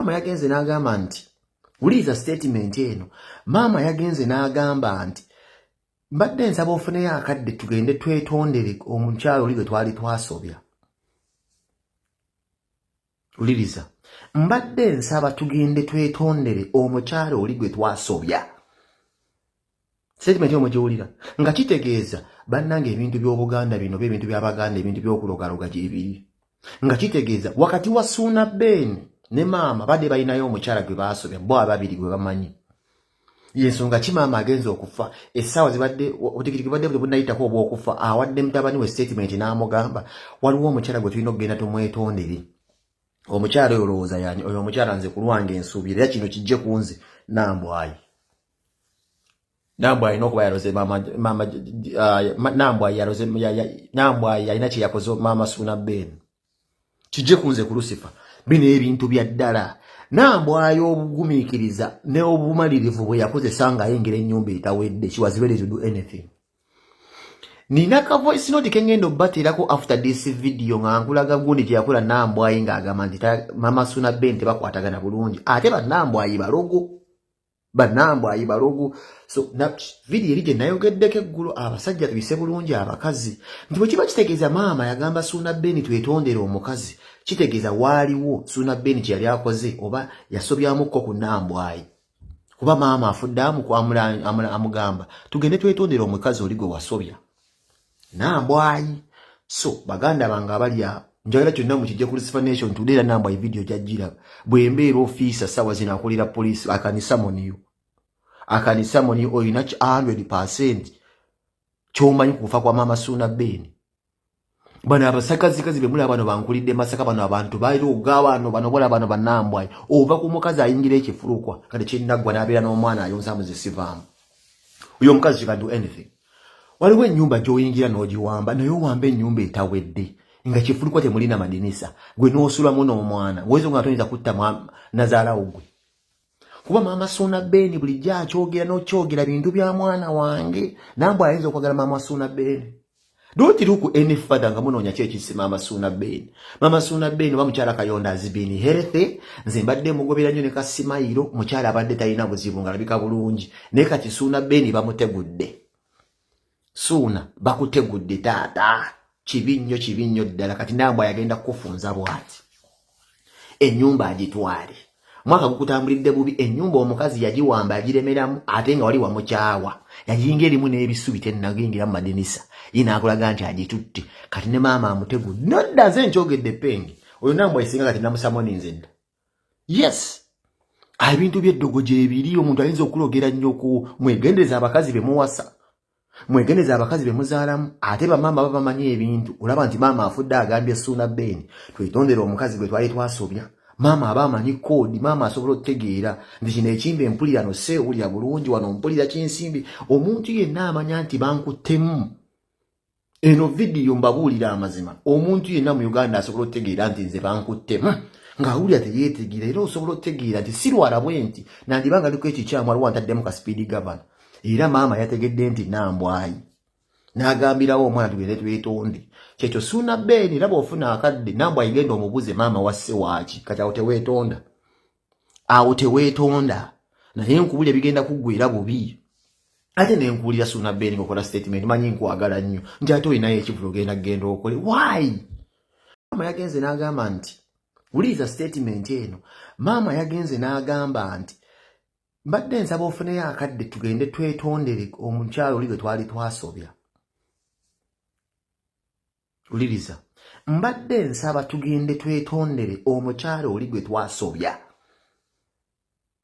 Maama yagenze n'agamba nti uliza statement eno. Maama yagenze n'agamba nti mbadde nsaba ofuneyo akadde tugende twetondere omukyalo oli gwe twali twasobya. Uliriza. Mbadde nsaba tugende twetondere omukyalo oli gwe twasobya. Statement y'omujiwulira nga kitegeeza bannange ebintu by'Obuganda bino ebintu by'Abaganda ebintu by'okulogaloga gyebiri. Nga kitegeeza wakati wa Ssuuna Ben ne Maama badde balinayo omukyala gwe baasobya bo ababiri gwe bamanyi. Yensonga ki Maama agenze okufa essaawa zibadde obutikiriki badde bunayitako obw'okufa awadde mutabani we statement n'amugamba waliwo omukyala gwe tulina okugenda tumwetondere. Omukyala oyo olowooza yani oyo omukyala nze ku lwange ensuubira era kino kijje ku nze Nambwaayo. Nambwaayo n'okuba Yaloze Nambwaayo alina kye yakoze Maama Ssuuna Ben. Kijje ku nze ku Lucifer. Bino ebintu bya ddala. Nambwaayo obugumiikiriza ne obumalirivu bwe yakozesa ng'ayengera ennyumba etawedde. She was ready to do anything. Nina ka voice note kengendo baterako after this video nga nkulaga gundi kye yakola Nambwaayo ng'agamba nti Maama Ssuuna Ben tebakwatagana bulungi. Ate Nambwaayo balogo. Nambwaayo balogo. So na video eri gye nayogeddeko eggulo abasajja tuyise bulungi abakazi. Nti bwe kiba kitegeeza Maama yagamba Ssuuna Ben twetondere omukazi. Kitegeeza waaliwo Ssuuna Ben kye yali akoze oba yasobyamukko ku Nambwaayo. Kuba Maama afudde amugamba tugende twetondere omukazi oli gwe wasobya. Nambwaayo. So baganda bange abali awo njagala kyonna mukijje ku Lucifer Nation today Nambwaayo video gyajjira bwe mbeera ofiisa ssaawa zino akulira poliisi akanisa moniyo oyina 100% ky'omanyi kufa kwa Maama Ssuuna Ben. Bano abasakazikazi bemula bano bankulidde Masaka bano abantu bairo gawano bano bola bano Nambwaayo ova ku mukazi ayingira ekifulukwa kale kyennaggwa n'abeera n'omwana ayonsa muzisivaamu. Uyo omukazi can do anything. Waliwo ennyumba gy'oyingira n'ogiwamba naye owamba ennyumba etawedde nga kifulukwa temulina madinisa gwe n'osulamu n'omwana wezo nga toyinza kutta nazaalawo gwe. Kuba Maama Ssuuna Ben bulijjo akyogera n'okyogera bintu bya mwana wange. Nambwaayo ayinza okwagala Maama Ssuuna Ben. Don't look any further nga munoonya ki ekisi Maama Ssuuna Ben. Maama Ssuuna Ben oba mukyala Kayonda azibini healthy nze mbadde mugobera nnyo ne Kasimayiro mukyala abadde talina buzibu ng'alabika bulungi naye kati Ssuuna Ben bamutegudde. Ssuuna bakutegudde taata kibi nnyo ddala kati Nambwaayo agenda kukufunza bw'ati. Ennyumba agitwale. Mwaka gukutambulidde bubi ennyumba omukazi yagiwamba agiremeramu ate nga wali wamukyawa. Yajinga erimu n'ebisubi tennagingira mu madinisa. Yina akulaga nti agitutte. Kati ne Maama amutegudde. Nodda nze nkyogedde Peng. Oyo Nambwaayo singa kati namusamoni nze dda. Yes. Ebintu by'eddogo gyebiri omuntu ayinza okulogera nnyo ku mwegendereza abakazi be muwasa. Mwegendereza abakazi be muzaalamu ate bamaama babamanyi ebintu. Olaba nti Maama afudde agambye Ssuuna Ben twetondere omukazi gwe twali twasobya. Maama abamanyi koodi Maama asobola okutegeera nti kino ekimbe mpulira no seewulira bulungi wano mpulira kinsimbi omuntu yenna amanya nti bankuttemu. Eno video mbabuulira amazima omuntu yenna mu Uganda asobola okutegeera nti nze bankuttemu ng'awulira teyeetegeera era osobola okutegeera nti sirwala bwe nti nandibanga aliko ekikyamu aliwo antaddemu ka speed governor. Era Maama yategedde nti Nambwaayo n'agambirawo omwana tugende twetonde. Kyekyo Ssuuna Ben era bw'ofuna akadde Nambwaayo genda omubuze Maama wasse waaki kati awo teweetonda. Naye nkuwulira bigenda kuggwera bubi. Ate ne nkuwulira Ssuuna Ben ng'okola statement manyi nkwagala nnyo nti ate olinayo ekivulo ogenda okole. Why? Maama yagenze n'agamba nti uliza statement eno. Maama yagenze n'agamba nti mbadde nsaba ofuneyo akadde tugende twetondere omukyalo oli gwe twali twasobya. Uliriza. Mbadde nsaba tugende twetondere omukyalo oli gwe twasobya.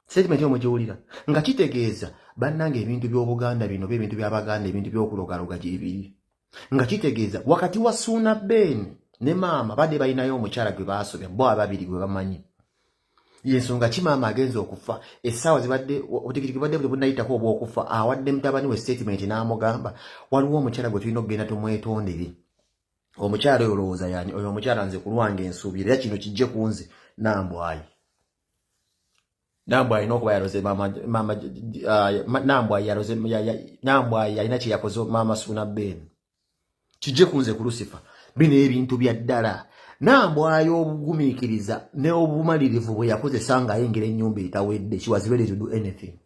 Statement y'omujiwulira nga kitegeeza bannange ebintu by'Obuganda bino ebintu by'Abaganda ebintu by'okulogaloga gyebiri. Nga kitegeeza wakati wa Ssuuna Ben ne Maama badde balinayo omukyala gwe baasobya bo ababiri gwe bamanyi. Yensonga ki Maama agenze okufa essaawa zibadde obutikiriki badde bunayitako obw'okufa awadde mutabani we statement n'amugamba waliwo omukyala gwe tulina okugenda tumwetondere. Omukyala oyo olowooza yani oyo omukyala nze ku lwange ensuubira era kino kijje ku nze Nambwaayo. Nambwaayo n'okuba Yaloze Nambwaayo alina kye yakoze Maama Ssuuna Ben. Kijje ku nze ku Lucifer. Bino ebintu bya ddala. Nambwaayo obugumikiriza ne obumalirivu bwe yakozesa nga ayingira ennyumba etawedde. She was ready to do anything.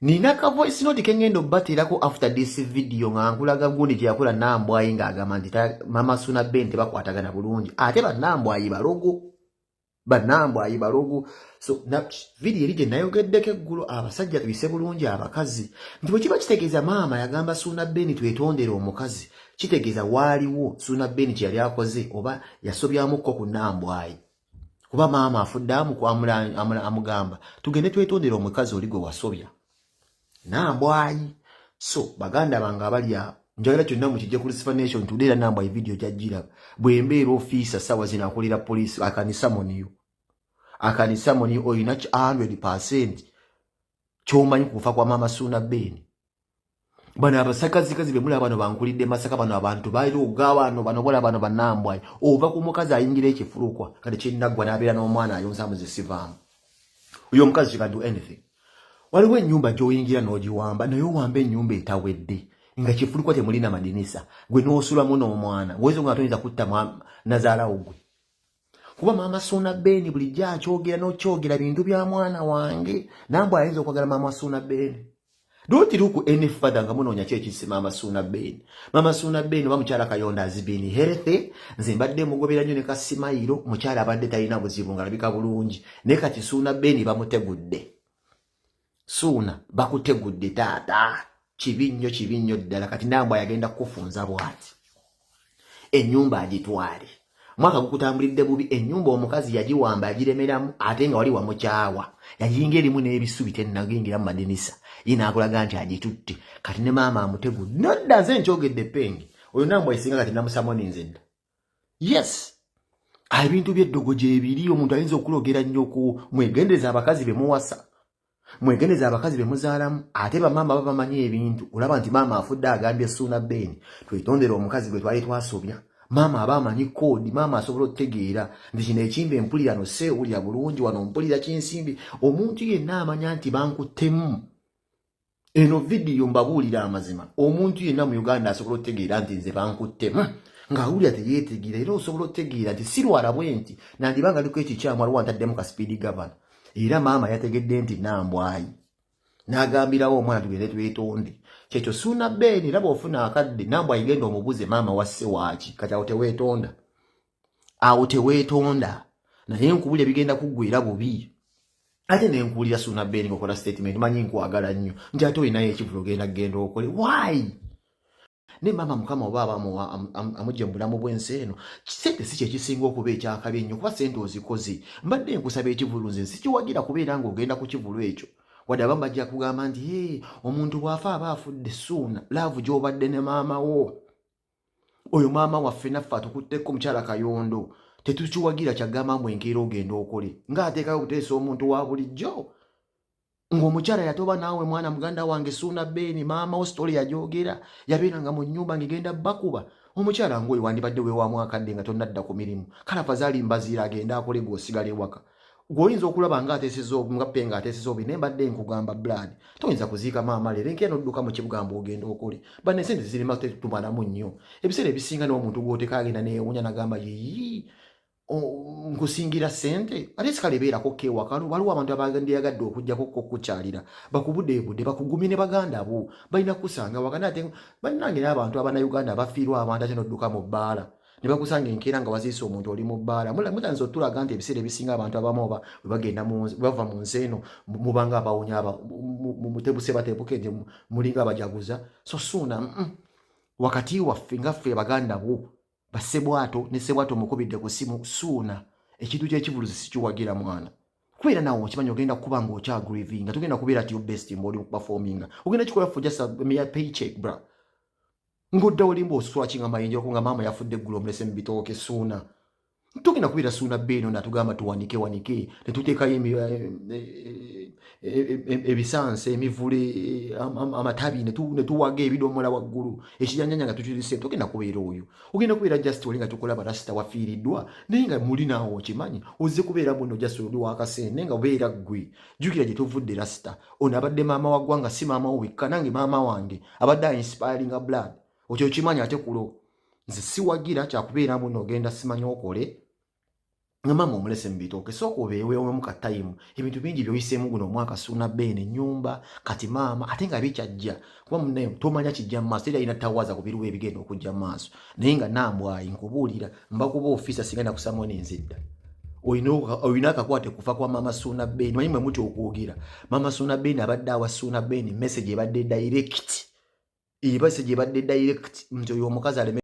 Nina ka voice note kengendo batirako after this video nga nkulaga gundi kyakola Nambwaayo nga agamba nti Maama Ssuuna Ben tebakwatagana bulungi. Ate Nambwaayo balogo. Nambwaayo balogo. So na video erije nayogeddeko eggulu abasajja tuyise bulungi abakazi. Nti bwe kiba kitegeeza maama yagamba Ssuuna Ben twetondere omukazi. Kitegeeza waaliwo Ssuuna Ben kye yali akoze oba yasobyamukko ku Nambwaayo. Kuba maama afuddamu amugamba tugende twetondere omukazi oli gwe wasobya. Nambwaayo. So baganda bange abali awo njagala kyonna mukijje ku Lucifer Nation tudeera Nambwaayo video gyajjira bwembeera ofiisa sawa zino akolera police akanisa moni oyina 100% kyomanyi kufa kwa Maama Ssuuna Ben. Bano abasakazikazi be mulaba bano bankulidde Masaka bano abantu baali ogawa bano bola bano Nambwaayo ova ku mukazi ayingira ekifulukwa kati kinnaggwa n'abeera n'omwana ayonsa muzisivaamu. Uyo omukazi can do anything. Waliwo ennyumba gy'oyingira n'ogiwamba naye owamba ennyumba etawedde nga kifulukwa temulina madinisa gwe n'osulamu n'omwana wezo nga toyinza kutta nazaalawo gwe. Kuba Maama Ssuuna Ben bulijjo akyogera n'okyogera bintu bya mwana wange. Nambwaayo ayinza okwagala Maama Ssuuna Ben. Don't look any further nga munoonya kyekisi Maama Ssuuna Ben. Maama Ssuuna Ben oba mukyala Kayonda azibini healthy nze mbadde mugobera nnyo ne Kasimayiro mukyala abadde talina buzibu nga alabika bulungi ne kati Ssuuna Ben bamutegudde. Ssuuna bakutegudde taata kibinnyo ddala kati Nambwaayo agenda kufunza bwati. Ennyumba agitwale. Mwaka gukutambulidde bubi ennyumba omukazi yagiwamba agiremeramu ate nga wali wamukyawa. Yayinga erimu n'ebisubi tennagingira mu madinisa. Yina akulaga nti agitutte. Kati ne maama amutegudde. Nodda nze nkyogedde Peng. Oyo Nambwaayo singa kati namusamoni nze dda. Yes. Ebintu by'eddogoje ebiri omuntu ayinza okulogera nnyo ku mwegendeza abakazi be muwasa. Mwegendeza abakazi be muzaalamu ate bamaama babamanyi ebintu. Olaba nti maama afudde agambye Ssuuna Ben twetondere omukazi gwe twali twasobya. Maama abamanyi kodi maama asobola otegeera nti kino ekimbe empulirano seewulira bulungi wano mpulira kinsimbi omuntu yenna amanya nti bankuttemu. Eno video mbabuulira amazima omuntu yenna mu Uganda asobola otegeera nti nze bankuttemu ng'awulira teyeetegeera era osobola otegeera nti sirwala bwe nti nandibanga liko ekikyamu waliwo antaddemu ka speed governor era maama yategedde nti Nambwaayo n'agambirawo omwana tugende twetonde. Kyekyo Ssuuna Ben era bw'ofuna akadde Nambwaayo genda omubuze maama wasse waaki kati awo teweetonda. Awo teweetonda. Naye nkubulya bigenda kuggwera bubi. Ate ne nkuwulira Ssuuna Ben ng'okola statement manyi nkwagala nnyo nti ate olinayo ekivulo genda okole. Why? Ne maama mukama oba amugye mu bulamu bw'ensi eno sente si kyekisinga okuba ekyakabi ennyo kuba sente ozikoze. Mbadde nkusaba ekivulu nze sikiwagira kubeera ng'ogenda ku kivulu ekyo. Wadde abamu bajja kugamba nti omuntu bw'afa aba afudde Ssuuna laavu gy'obadde ne maama wo. Oyo maama waffe naffe atukutteko mukyala Kayondo tetukiwagira kyagamba mbu enkeera ogenda okole. Ng'ateekayo okuteesa omuntu wa bulijjo. Ng'omukyala yatoba naawe mwana muganda wange Ssuuna Ben maama wo story yagyogera yabeeranga mu nnyumba ng'egenda bakuba. Omukyala ng'oyo wandibadde weewaamu akadde nga tonnadda ku mirimu. Kale afazaali mbaziira agenda akole gw'osigala ewaka. Goyinza okulaba nga Peng ateeseza obi nembadde nkugamba blood toyinza kuziika maama leero enkeera n'odduka mu kibuga ogenda okole. Banne sente zirima tumalamu nnyo. Ebiseera ebisinga n'omuntu gw'oteeka agenda neewunya n'agamba nkusingira sente ate sikale beerako kewaka waliwo abantu abagendeyagadde okujjako kukyalira bakubudeebudde bakugumye ne baganda bo balina kusanga wakana ate bannange n'abantu abannayuganda bafiirwa abantu ate n'odduka mu bbaala ne bakusanga enkeera nga waziise omuntu oli mu bbaala mutanze otulaga nti ebiseera ebisinga abantu abamu oba bagenda bava mu nsi eno mubanga abawunya mutebuse batebuke nti mulinga abajaguza. So Ssuuna wakati waffe ngaffe baganda bo basebwato ne sebwato mukubidde ku simu Ssuuna ekintu ky'ekivuluzi sikiwagira mwana kubeera nawo okimanyi ogenda kuba ng'okya grieving nga tugenda kubeera ti best mboli performing ogenda kikola for just a paycheck bra ngodda olimba oswatchinga mayinja nga maama yafudde eggulu omulese mu bitooke Ssuuna tugenda kubeera Ssuuna Ben natugamba tuwanike ne tuteekayo ebisansa emivule amatabi ne tuwaga ebidomola waggulu ekijanjanja nga tukirise tugenda kubeera oyo ogenda kubeera just oli nga tukola barasita wafiiriddwa naye nga muli naawo okimanyi ozze kubeera muno just oli wakasene nga obeera ggwe jjukira gye tuvudde rasita ono abadde maama wa ggwanga si maama wo wekka nange maama wange abadde inspiring blood okyo okimanyi ate kulo nze siwagira kyakubeeramu n'ogenda simanyi okole nga maama omulese mu bitooke sooka obeeweemu ka time ebintu bingi by'oyiseemu guno omwaka Ssuuna beene ennyumba kati maama ate nga bikyajja kuba munne tomanya kijja mu maaso teri alina tawaaza ku biriwo ebigenda okujja mu maaso naye nga Nambwaayo nkubuulira mbakuba ofiisa sigenda kusamo n'enzidda oyina akakwate kufa kwa maama Ssuuna beene manyi mwe muti okwogera maama Ssuuna beene abadde awa Ssuuna beene message ebadde direct nti oyo omukazi aleme